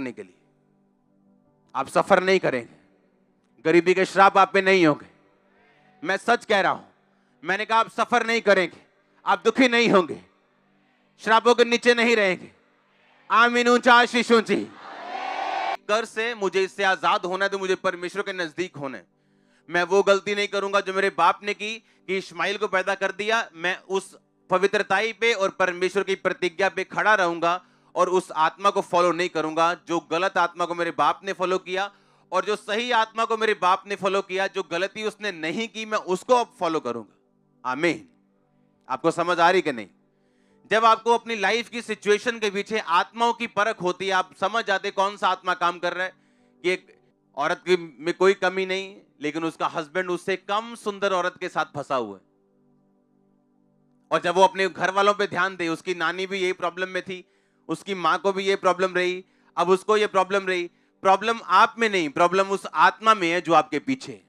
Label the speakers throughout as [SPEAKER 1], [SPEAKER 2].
[SPEAKER 1] करने के लिए। आप सफर नहीं करेंगे, गरीबी के श्राप आप पे नहीं होंगे। मैं सच कह रहा हूं, मैंने कहा आप सफर नहीं करेंगे, आप दुखी नहीं होंगे, श्रापों के नीचे नहीं रहेंगे। आमीन, ऊंचा आशीष ऊंची। कर से मुझे इससे आजाद होना है, तो मुझे परमेश्वर के नजदीक होना है। मैं वो गलती नहीं करूंगा जो मेरे बाप ने की कि इश्माइल को पैदा कर दिया। मैं उस पवित्रताई पे और परमेश्वर की प्रतिज्ञा पे खड़ा रहूंगा और उस आत्मा को फॉलो नहीं करूंगा जो गलत आत्मा को मेरे बाप ने फॉलो किया, और जो सही आत्मा को मेरे बाप ने फॉलो किया, जो गलती उसने नहीं की मैं उसको अब फॉलो करूंगा। आमीन। आपको समझ आ रही कि नहीं? जब आपको अपनी लाइफ की सिचुएशन के पीछे आत्माओं की परख होती है, आप समझ जाते कौन सा आत्मा काम कर रहा है। कि एक औरत की में कोई कमी नहीं, लेकिन उसका हस्बैंड उससे कम सुंदर औरत के साथ फंसा हुआ है, और जब वो अपने घर वालों पे ध्यान दे, उसकी नानी भी यही प्रॉब्लम में थी, उसकी मां को भी ये प्रॉब्लम रही, अब उसको ये प्रॉब्लम रही। प्रॉब्लम आप में नहीं, प्रॉब्लम उस आत्मा में है जो आपके पीछे है।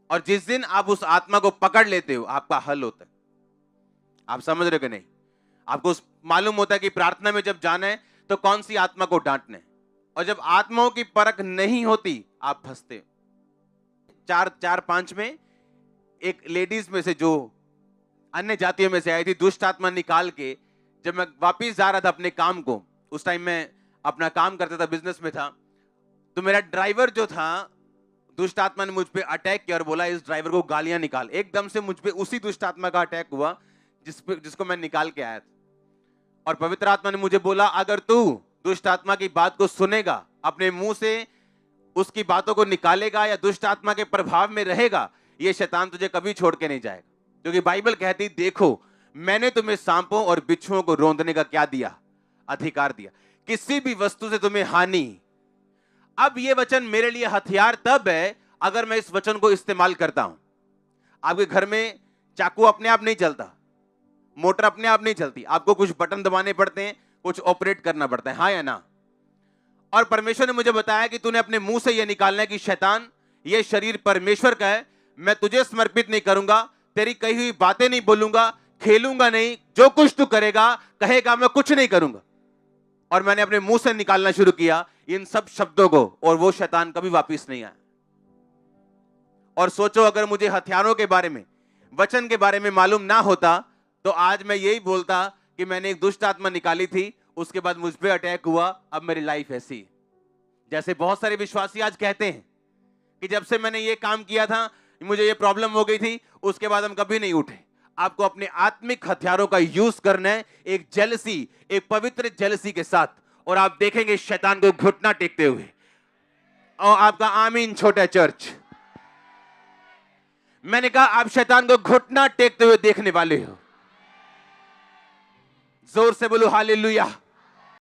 [SPEAKER 1] और जिस दिन आप उस आत्मा को पकड़ लेते हो, आपका हल होता है। आप समझ रहे हो कि नहीं? आपको मालूम होता है कि प्रार्थना में जब जाना है तो कौन सी आत्मा को डांटना है, और जब आत्माओं की परख नहीं होती आप फंसते हो। 4-5 में एक लेडीज में से जो अन्य जातियों में से आई थी, दुष्ट आत्मा निकाल के, जब मैं वापिस जा रहा था अपने काम को, उस टाइम मैं अपना काम करता था, बिजनेस में था, तो मेरा ड्राइवर जो था, दुष्ट आत्मा ने मुझ पे अटैक किया और बोला इस ड्राइवर को गालियां निकाल। एकदम से मुझ पे उसी दुष्ट आत्मा का अटैक हुआ जिसको मैं निकाल के आया था। और पवित्र आत्मा ने मुझे बोला अगर तू दुष्ट आत्मा की बात को सुनेगा, अपने मुंह से उसकी बातों को निकालेगा या दुष्ट आत्मा के प्रभाव में रहेगा, ये शैतान तुझे कभी छोड़ के नहीं जाएगा। क्योंकि बाइबल कहती देखो मैंने तुम्हें सांपों और बिच्छुओं को रौंदने का क्या दिया? अधिकार दिया, किसी भी वस्तु से तुम्हें हानि। अब ये वचन मेरे लिए हथियार तब है अगर मैं इस वचन को इस्तेमाल करता हूं। आपके घर में चाकू अपने आप नहीं चलता, मोटर अपने आप नहीं चलती, आपको कुछ बटन दबाने पड़ते हैं, कुछ ऑपरेट करना पड़ता है, हाँ या ना? और परमेश्वर ने मुझे बताया कि तूने अपने मुंह से यह निकालना है कि शैतान ये शरीर परमेश्वर का है, मैं तुझे समर्पित नहीं करूंगा, तेरी कही हुई बातें नहीं बोलूंगा, खेलूंगा नहीं, जो कुछ तू करेगा कहेगा मैं कुछ नहीं करूंगा। और मैंने अपने मुंह से निकालना शुरू किया इन सब शब्दों को, और वो शैतान कभी वापस नहीं आया। और सोचो अगर मुझे हथियारों के बारे में, वचन के बारे में मालूम ना होता तो आज मैं यही बोलता कि मैंने एक दुष्ट आत्मा निकाली थी, उसके बाद मुझ पे अटैक हुआ, अब मेरी लाइफ ऐसी। जैसे बहुत सारे विश्वासी आज कहते हैं कि जब से मैंने ये काम किया था मुझे ये प्रॉब्लम हो गई थी, उसके बाद हम कभी नहीं उठे। आपको अपने आत्मिक हथियारों का यूज करना है, एक जेलसी, एक पवित्र जेलसी के साथ, और आप देखेंगे शैतान को घुटना टेकते हुए। और आपका आमीन छोटा चर्च। मैंने कहा आप शैतान को घुटना टेकते हुए देखने वाले हो। जोर से बोलो हालेलुया।